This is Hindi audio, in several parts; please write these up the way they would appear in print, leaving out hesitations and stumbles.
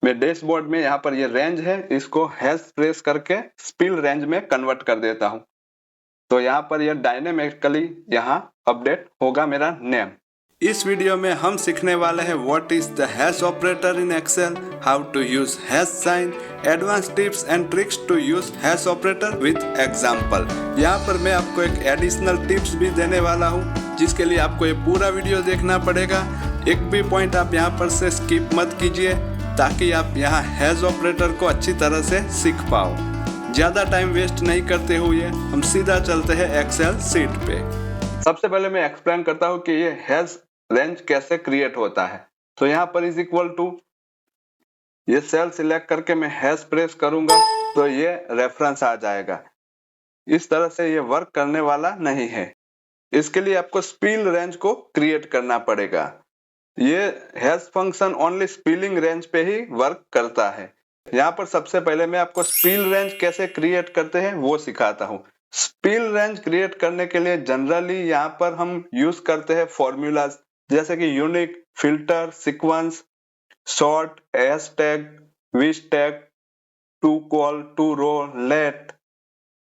मैं डैशबोर्ड में यहाँ पर ये रेंज है, इसको हैश प्रेस करके स्पिल रेंज में कन्वर्ट कर देता हूँ। तो यहाँ पर ये डायनेमिकली यहाँ अपडेट होगा मेरा नेम। इस वीडियो में हम सीखने वाले हैं what is the hash operator in Excel, how to use hash sign, advance tips and tricks to use hash operator with example. यहाँ पर मैं आपको एक एडिशनल टिप्स भी देने वाला हूँ, जिसके लिए आपको ये पूरा वीडियो देखना पड़ेगा। एक भी पॉइंट आप यहाँ पर से स्किप मत कीजिए, ताकि आप यहाँ हैश ऑपरेटर को अच्छी तरह से सीख पाओ। ज्यादा टाइम वेस्ट नहीं करते हुए हम सीधा चलते हैं एक्सेल सीट पे। सबसे पहले मैं एक्सप्लेन करता हूँ कि ये हैश रेंज कैसे क्रिएट होता है। तो यहाँ पर इज इक्वल टू, ये सेल सिलेक्ट करके मैं हैश प्रेस करूंगा तो ये रेफरेंस आ जाएगा। इस तरह से ये वर्क करने वाला नहीं है। इसके लिए आपको स्पिल रेंज को क्रिएट करना पड़ेगा। ये hash function only spilling range पे ही वर्क करता है। यहाँ पर सबसे पहले मैं आपको स्पिल रेंज कैसे क्रिएट करते हैं वो सिखाता हूँ। स्पिल रेंज क्रिएट करने के लिए जनरली यहाँ पर हम यूज करते हैं फॉर्मूलाज, जैसे कि unique, filter, sequence, sort, HSTACK, VSTACK, TOCOL, टू रो, लेट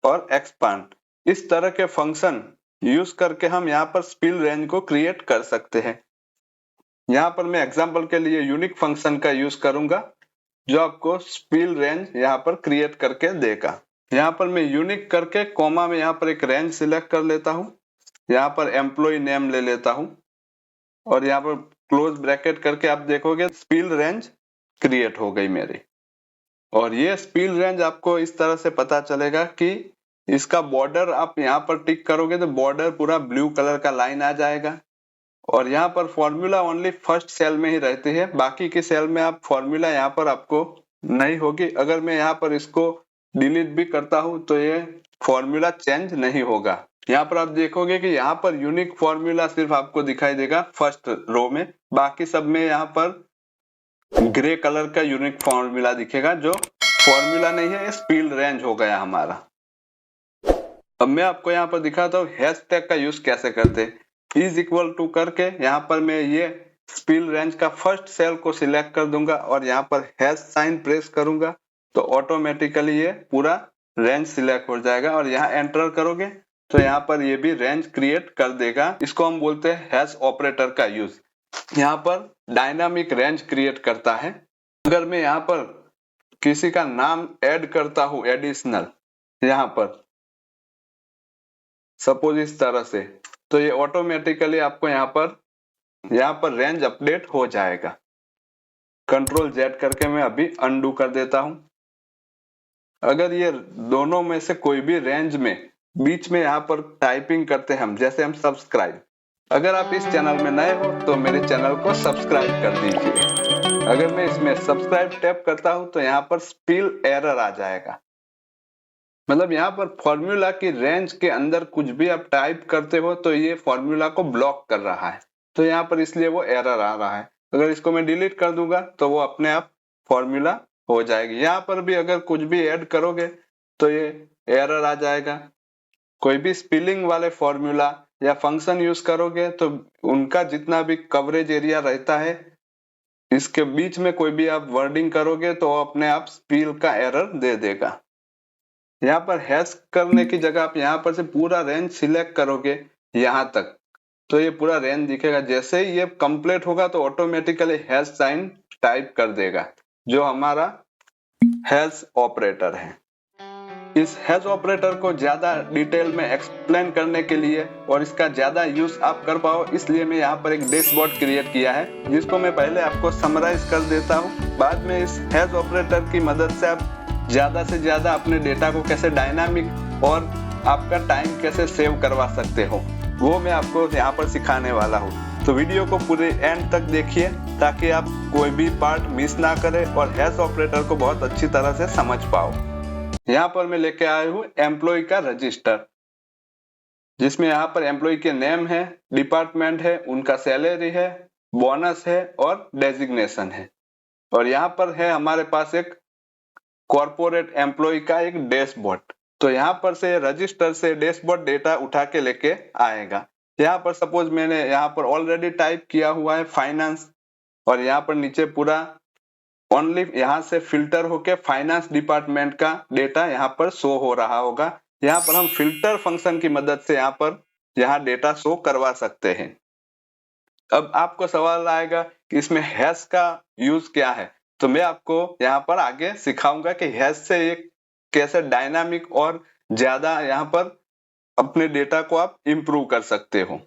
और एक्सपांड। इस तरह के फंक्शन यूज करके हम यहाँ पर स्पिल रेंज को क्रिएट कर सकते हैं। यहाँ पर मैं एग्जांपल के लिए यूनिक फंक्शन का यूज करूंगा, जो आपको स्पिल रेंज यहाँ पर क्रिएट करके देगा। यहाँ पर मैं यूनिक करके कॉमा में यहाँ पर एक रेंज सिलेक्ट कर लेता हूँ। यहाँ पर एम्प्लॉय नेम ले लेता हूँ और यहाँ पर क्लोज ब्रैकेट करके आप देखोगे स्पिल रेंज क्रिएट हो गई मेरी। और ये स्पिल रेंज आपको इस तरह से पता चलेगा कि इसका बॉर्डर आप यहाँ पर टिक करोगे तो बॉर्डर पूरा ब्लू कलर का लाइन आ जाएगा। और यहाँ पर फॉर्मूला ओनली फर्स्ट सेल में ही रहती है, बाकी के सेल में आप फॉर्मूला यहाँ पर आपको नहीं होगी। अगर मैं यहाँ पर इसको डिलीट भी करता हूँ तो ये फॉर्मूला चेंज नहीं होगा। यहाँ पर आप देखोगे कि यहाँ पर यूनिक फॉर्मूला सिर्फ आपको दिखाई देगा फर्स्ट रो में, बाकी सब में यहाँ पर ग्रे कलर का यूनिक फॉर्मूला दिखेगा, जो फॉर्मूला नहीं है, स्पिल रेंज हो गया हमारा। अब मैं आपको यहाँ पर दिखाता हूँ हैशटैग का यूज कैसे करते। इज इक्वल टू करके यहाँ पर मैं ये स्पिल रेंज का फर्स्ट सेल को सिलेक्ट कर दूंगा और यहाँ पर हैश साइन प्रेस करूंगा तो ऑटोमेटिकली ये पूरा रेंज सिलेक्ट हो जाएगा। और यहाँ एंटर करोगे तो यहाँ पर ये भी रेंज क्रिएट कर देगा। इसको हम बोलते हैं हैश ऑपरेटर का यूज। यहाँ पर डायनामिक रेंज क्रिएट करता है। अगर मैं यहाँ पर किसी का नाम ऐड करता हूँ एडिशनल, यहाँ पर सपोज इस तरह से, तो ये ऑटोमेटिकली आपको यहाँ पर रेंज अपडेट हो जाएगा। कंट्रोल जेड करके मैं अभी अनडू कर देता हूं। अगर ये दोनों में से कोई भी रेंज में बीच में यहाँ पर टाइपिंग करते हैं हम, जैसे हम सब्सक्राइब, अगर आप इस चैनल में नए हो तो मेरे चैनल को सब्सक्राइब कर दीजिए। अगर मैं इसमें सब्सक्राइब टैप करता हूं तो यहाँ पर स्पिल एरर आ जाएगा। मतलब यहाँ पर फॉर्मूला की रेंज के अंदर कुछ भी आप टाइप करते हो तो ये फॉर्मूला को ब्लॉक कर रहा है, तो यहाँ पर इसलिए वो एरर आ रहा है। अगर इसको मैं डिलीट कर दूंगा तो वो अपने आप फॉर्मूला हो जाएगी। यहाँ पर भी अगर कुछ भी ऐड करोगे तो ये एरर आ जाएगा। कोई भी स्पेलिंग वाले फॉर्मूला या फंक्शन यूज करोगे तो उनका जितना भी कवरेज एरिया रहता है, इसके बीच में कोई भी आप वर्डिंग करोगे तो अपने आप स्पेल का एरर दे देगा। यहाँ पर हैश करने की जगह आप यहाँ पर से पूरा रेंज सिलेक्ट करोगे यहाँ तक, तो ये पूरा रेंज दिखेगा। जैसे ही ये कंप्लीट होगा तो ऑटोमेटिकली हैश साइन टाइप कर देगा, जो हमारा हैश ऑपरेटर है। इस हैश ऑपरेटर को ज्यादा डिटेल में एक्सप्लेन करने के लिए और इसका ज्यादा यूज आप कर पाओ, इसलिए मैं यहाँ पर एक डैशबोर्ड क्रिएट किया है, जिसको मैं पहले आपको समराइज कर देता हूँ। बाद में इस हैश ऑपरेटर की मदद से आप ज्यादा से ज्यादा अपने डेटा को कैसे डायनामिक और आपका टाइम कैसे सेव करवा सकते हो, वो मैं आपको यहाँ पर सिखाने वाला हूँ। तो वीडियो को पूरे एंड तक देखिए ताकि आप कोई भी पार्ट मिस ना करें और हैश ऑपरेटर को बहुत अच्छी तरह से समझ पाओ। यहाँ पर मैं लेके आया हूँ एम्प्लॉय का रजिस्टर, जिसमें यहाँ पर एम्प्लॉय के नेम है, डिपार्टमेंट है, उनका सैलरी है, बोनस है और डेजिग्नेशन है। और यहाँ पर है हमारे पास एक कॉर्पोरेट एम्प्लॉय का एक डैशबोर्ड। तो यहाँ पर से रजिस्टर से डैशबोर्ड डेटा उठा के लेके आएगा। यहाँ पर सपोज मैंने यहाँ पर ऑलरेडी टाइप किया हुआ है फाइनेंस, और यहाँ पर नीचे पूरा ओनली यहाँ से फिल्टर होके फाइनेंस डिपार्टमेंट का डेटा यहाँ पर शो हो रहा होगा। यहाँ पर हम फिल्टर फंक्शन की मदद से यहाँ डेटा शो करवा सकते हैं। अब आपको सवाल आएगा कि इसमें हैश का यूज क्या है, तो मैं आपको यहाँ पर आगे सिखाऊंगा कि हैश से एक कैसे डायनामिक और ज्यादा यहाँ पर अपने डेटा को आप इंप्रूव कर सकते हो।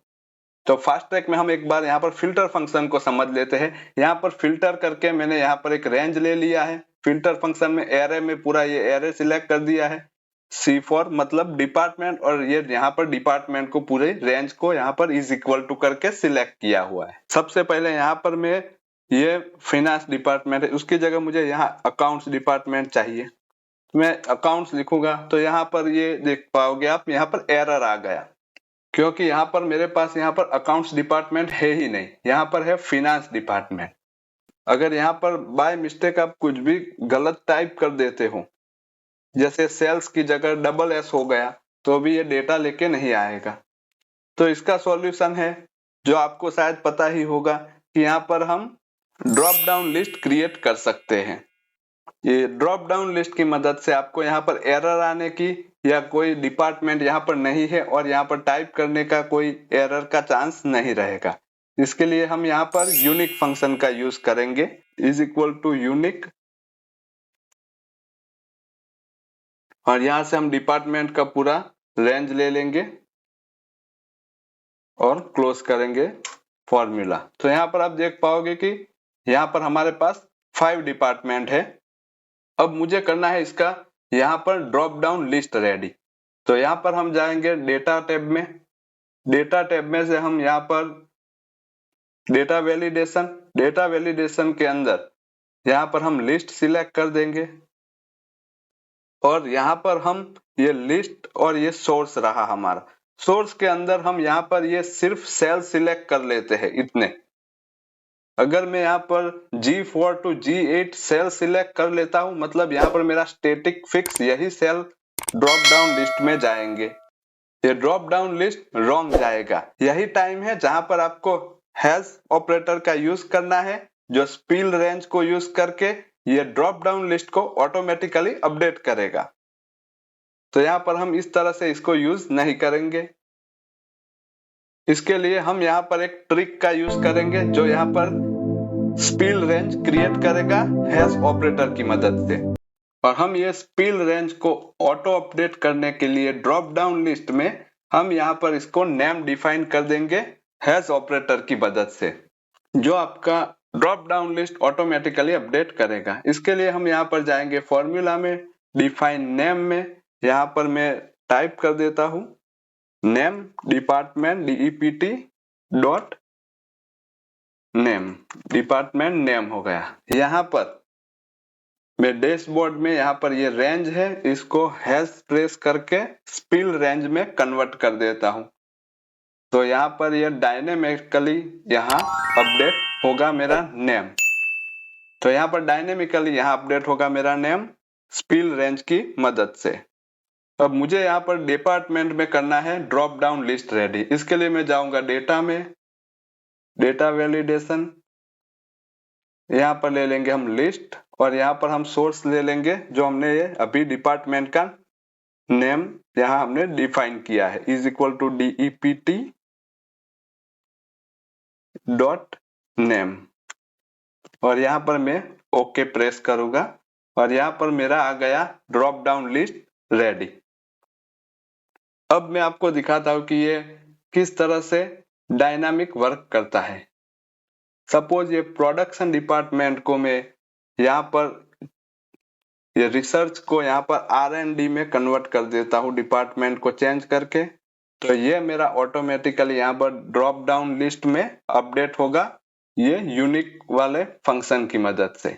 तो फास्ट ट्रैक में हम एक बार यहाँ पर फिल्टर फंक्शन को समझ लेते हैं। यहाँ पर फिल्टर करके मैंने यहाँ पर एक रेंज ले लिया है। फिल्टर फंक्शन में एरे में पूरा ये एरे सिलेक्ट कर दिया है। C4 मतलब डिपार्टमेंट, और ये यहाँ पर डिपार्टमेंट को पूरे रेंज को यहाँ पर इज इक्वल टू करके सिलेक्ट किया हुआ है। सबसे पहले यहाँ पर मैं ये फाइनेंस डिपार्टमेंट है, उसकी जगह मुझे यहाँ अकाउंट्स डिपार्टमेंट चाहिए। मैं अकाउंट्स लिखूंगा तो यहाँ पर ये देख पाओगे आप, यहाँ पर एरर आ गया क्योंकि यहाँ पर मेरे पास यहाँ पर अकाउंट्स डिपार्टमेंट है ही नहीं, यहाँ पर है फाइनेंस डिपार्टमेंट। अगर यहाँ पर बाय मिस्टेक आप कुछ भी गलत टाइप कर देते हो, जैसे सेल्स की जगह डबल एस हो गया, तो भी ये डेटा लेके नहीं आएगा। तो इसका सॉल्यूशन है जो आपको शायद पता ही होगा कि यहाँ पर हम ड्रॉप डाउन लिस्ट क्रिएट कर सकते हैं। ये ड्रॉप डाउन लिस्ट की मदद से आपको यहाँ पर एरर आने की या कोई डिपार्टमेंट यहाँ पर नहीं है और यहाँ पर टाइप करने का कोई एरर का चांस नहीं रहेगा। इसके लिए हम यहाँ पर यूनिक फंक्शन का यूज करेंगे, इज इक्वल टू यूनिक, और यहाँ से हम डिपार्टमेंट का पूरा रेंज ले लेंगे और क्लोज करेंगे फॉर्मूला। तो यहाँ पर आप देख पाओगे कि यहाँ पर हमारे पास 5 डिपार्टमेंट है। अब मुझे करना है इसका यहाँ पर ड्रॉप डाउन लिस्ट रेडी। तो यहाँ पर हम जाएंगे डेटा टैब में। डेटा टैब में से हम यहाँ पर डेटा वैलिडेशन के अंदर यहाँ पर हम लिस्ट सिलेक्ट कर देंगे और यहाँ पर हम ये लिस्ट और ये सोर्स रहा हमारा। सोर्स के अंदर हम यहाँ पर ये सिर्फ सेल सिलेक्ट कर लेते हैं इतने। अगर मैं यहाँ पर G4 to G8 cell select कर लेता हूं, मतलब यहाँ पर मेरा स्टैटिक फिक्स यही सेल ड्रॉप डाउन लिस्ट में जाएंगे। ये ड्रॉप डाउन लिस्ट रॉन्ग जाएगा। यही टाइम है जहां पर आपको हैश ऑपरेटर का यूज करना है, जो स्पिल रेंज को यूज करके ये ड्रॉप डाउन लिस्ट को ऑटोमेटिकली अपडेट करेगा। तो यहाँ पर हम इस तरह से इसको यूज नहीं करेंगे। इसके लिए हम यहाँ पर एक ट्रिक का यूज करेंगे जो यहाँ पर स्पिल रेंज क्रिएट करेगा हैश ऑपरेटर की मदद से। और हम ये स्पिल रेंज को ऑटो अपडेट करने के लिए ड्रॉप डाउन लिस्ट में हम यहाँ पर इसको नेम डिफाइन कर देंगे हैश ऑपरेटर की मदद से, जो आपका drop down list automatically update करेगा। इसके लिए हम यहाँ पर जाएंगे फॉर्मूला में, डिफाइन नेम में, यहाँ पर मैं टाइप कर देता हूं name department DEPT dot name, department name हो गया। यहाँ पर मैं डैशबोर्ड में यहाँ पर ये रेंज है, इसको हैश प्रेस करके स्पिल रेंज में कन्वर्ट कर देता हूं। तो यहाँ पर ये डायनेमिकली यहाँ अपडेट होगा मेरा नेम। तो यहाँ पर डायनेमिकली यहाँ अपडेट होगा मेरा नेम स्पिल रेंज की मदद से। अब मुझे यहाँ पर डिपार्टमेंट में करना है ड्रॉप डाउन लिस्ट रेडी। इसके लिए मैं जाऊंगा डेटा में, डेटा वैलिडेशन, यहाँ पर ले लेंगे हम लिस्ट और यहाँ पर हम सोर्स ले लेंगे जो हमने ये अभी डिपार्टमेंट का नेम यहाँ हमने डिफाइन किया है, is equal to DEPT dot name, और यहाँ पर मैं ओके प्रेस करूंगा और यहाँ पर मेरा आ गया ड्रॉप डाउन लिस्ट रेडी। अब मैं आपको दिखाता हूं कि ये किस तरह से डायनामिक वर्क करता है। सपोज ये प्रोडक्शन डिपार्टमेंट को मैं यहाँ पर ये रिसर्च को यहाँ पर R&D में कन्वर्ट कर देता हूँ, डिपार्टमेंट को चेंज करके। तो ये मेरा ऑटोमेटिकली यहाँ पर ड्रॉप डाउन लिस्ट में अपडेट होगा ये यूनिक वाले फंक्शन की मदद से।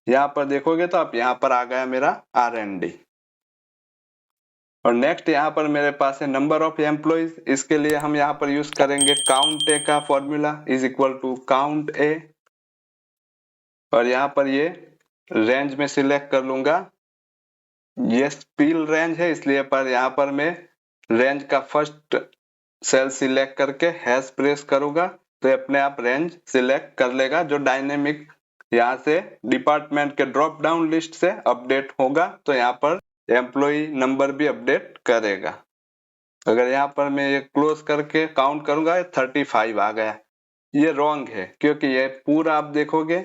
यहाँ पर देखोगे तो आप यहाँ पर आ गया मेरा R&D। और नेक्स्ट यहाँ पर मेरे पास है नंबर ऑफ एम्प्लॉइज। इसके लिए हम यहाँ पर यूज करेंगे काउंट ए का formula, is equal to count A, और यहाँ पर ये रेंज में सिलेक्ट कर लूंगा। ये स्पिल रेंज है इसलिए पर यहाँ पर मैं रेंज का फर्स्ट सेल सिलेक्ट करके हैश प्रेस करूंगा तो अपने आप रेंज सिलेक्ट कर लेगा, जो डायनेमिक यहाँ से डिपार्टमेंट के ड्रॉप डाउन लिस्ट से अपडेट होगा, तो यहाँ पर एम्प्लॉय नंबर भी अपडेट करेगा। अगर यहाँ पर मैं ये क्लोज करके काउंट करूंगा 35 आ गया। ये रॉन्ग है क्योंकि ये पूरा आप देखोगे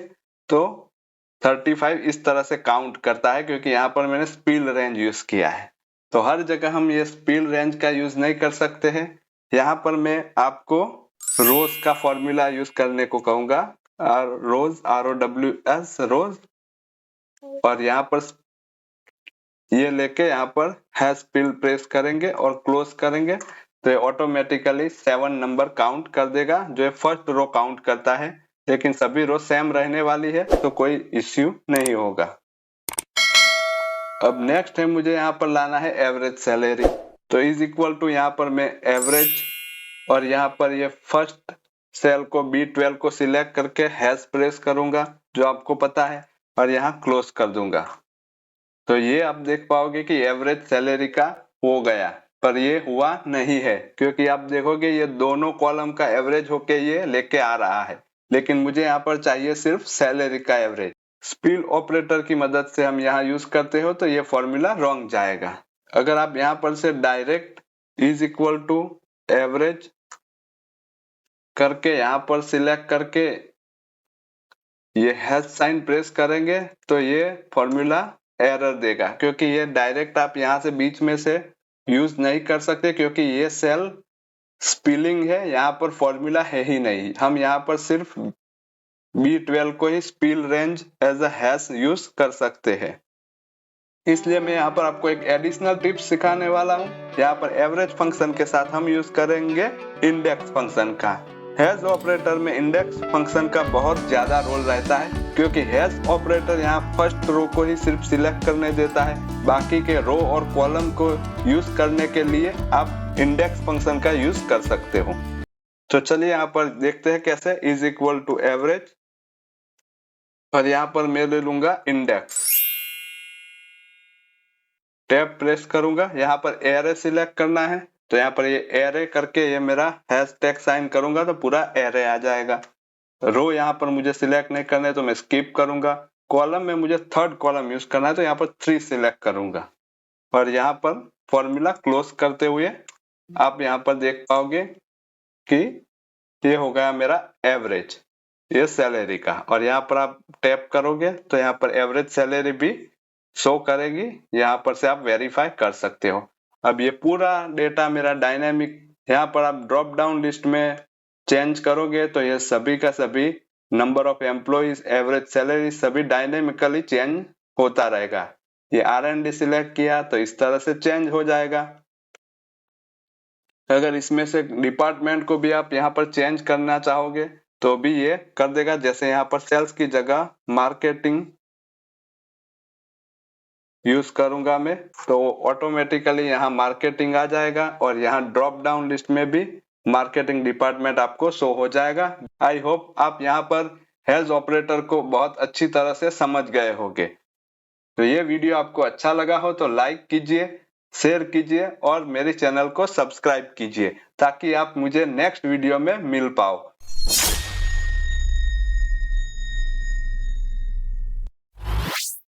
तो 35 इस तरह से काउंट करता है, क्योंकि यहाँ पर मैंने स्पील रेंज यूज किया है। तो हर जगह हम ये स्पील रेंज का यूज नहीं कर सकते हैं। यहाँ पर मैं आपको रोज का फॉर्मूला यूज करने को कहूंगा, रोज ROWS रोज, और यहाँ पर ये लेके यहाँ पर हैश पिल प्रेस करेंगे और क्लोज करेंगे, तो ये ऑटोमेटिकली 7 नंबर काउंट कर देगा, जो फर्स्ट रो काउंट करता है। लेकिन सभी रो सेम रहने वाली है तो कोई इश्यू नहीं होगा। अब नेक्स्ट है मुझे यहाँ पर लाना है एवरेज सैलरी, तो इज इक्वल टू यहाँ पर मैं एवरेज और यहाँ पर ये फर्स्ट सेल को B12 को सिलेक्ट करके हैश प्रेस करूंगा, जो आपको पता है, और यहाँ क्लोज कर दूंगा। तो ये आप देख पाओगे कि एवरेज सैलरी का हो गया, पर ये हुआ नहीं है, क्योंकि आप देखोगे ये दोनों कॉलम का एवरेज होके ये लेके आ रहा है, लेकिन मुझे यहाँ पर चाहिए सिर्फ सैलरी का एवरेज। स्पिल ऑपरेटर की मदद से हम यहाँ यूज करते हो तो ये फॉर्मूला रॉन्ग जाएगा। अगर आप यहाँ पर से direct is equal to average करके यहाँ पर सिलेक्ट करके ये हैश साइन प्रेस करेंगे तो ये फॉर्मूला एरर देगा, क्योंकि ये डायरेक्ट आप यहाँ से बीच में से यूज नहीं कर सकते, क्योंकि ये सेल स्पिलिंग है, यहाँ पर फॉर्मूला है ही नहीं। हम यहाँ पर सिर्फ B12 को ही spill range as a hash use कर सकते हैं। इसलिए मैं यहाँ पर आपको एक एडिशनल टिप्स सिखाने वाला हूँ। यहाँ पर एवरेज फंक्शन के साथ हम यूज करेंगे इंडेक्स फंक्शन का। हैश ऑपरेटर में इंडेक्स फंक्शन का बहुत ज्यादा रोल रहता है, क्योंकि हैश ऑपरेटर यहाँ फर्स्ट रो को ही सिर्फ सिलेक्ट करने देता है, बाकी के रो और कॉलम को यूज करने के लिए आप इंडेक्स फंक्शन का यूज कर सकते हो। तो चलिए यहाँ पर देखते हैं कैसे। इज इक्वल टू एवरेज और यहाँ पर मैं ले लूंगा इंडेक्स, टैब प्रेस करूंगा, यहाँ पर एरे सिलेक्ट करना है, तो यहाँ पर ये एरे करके ये मेरा हैश टैग साइन करूंगा तो पूरा एरे आ जाएगा। रो यहाँ पर मुझे सिलेक्ट नहीं करना है तो मैं स्किप करूंगा। कॉलम में मुझे थर्ड कॉलम यूज करना है तो यहाँ पर 3 सिलेक्ट करूंगा, और यहाँ पर फॉर्मूला क्लोज करते हुए आप यहाँ पर देख पाओगे कि ये हो गया मेरा एवरेज, ये सैलरी का। और यहाँ पर आप टैप करोगे तो यहाँ पर एवरेज सैलरी भी शो करेगी, यहाँ पर से आप वेरीफाई कर सकते हो। अब ये पूरा डेटा मेरा डायनेमिक, यहाँ पर आप ड्रॉप डाउन लिस्ट में चेंज करोगे तो ये सभी का सभी number of employees, average salary सभी डायनेमिकली चेंज होता रहेगा। ये R&D सिलेक्ट किया तो इस तरह से चेंज हो जाएगा। अगर इसमें से डिपार्टमेंट को भी आप यहाँ पर चेंज करना चाहोगे तो भी ये कर देगा। जैसे यहाँ पर सेल्स की जगह मार्केटिंग यूज करूंगा मैं तो ऑटोमेटिकली यहाँ मार्केटिंग आ जाएगा, और यहाँ ड्रॉप डाउन लिस्ट में भी मार्केटिंग डिपार्टमेंट आपको शो हो जाएगा। आई होप आप यहाँ पर हैश ऑपरेटर को बहुत अच्छी तरह से समझ गए होंगे। तो ये वीडियो आपको अच्छा लगा हो तो लाइक कीजिए, शेयर कीजिए और मेरे चैनल को सब्सक्राइब कीजिए, ताकि आप मुझे नेक्स्ट वीडियो में मिल पाओ।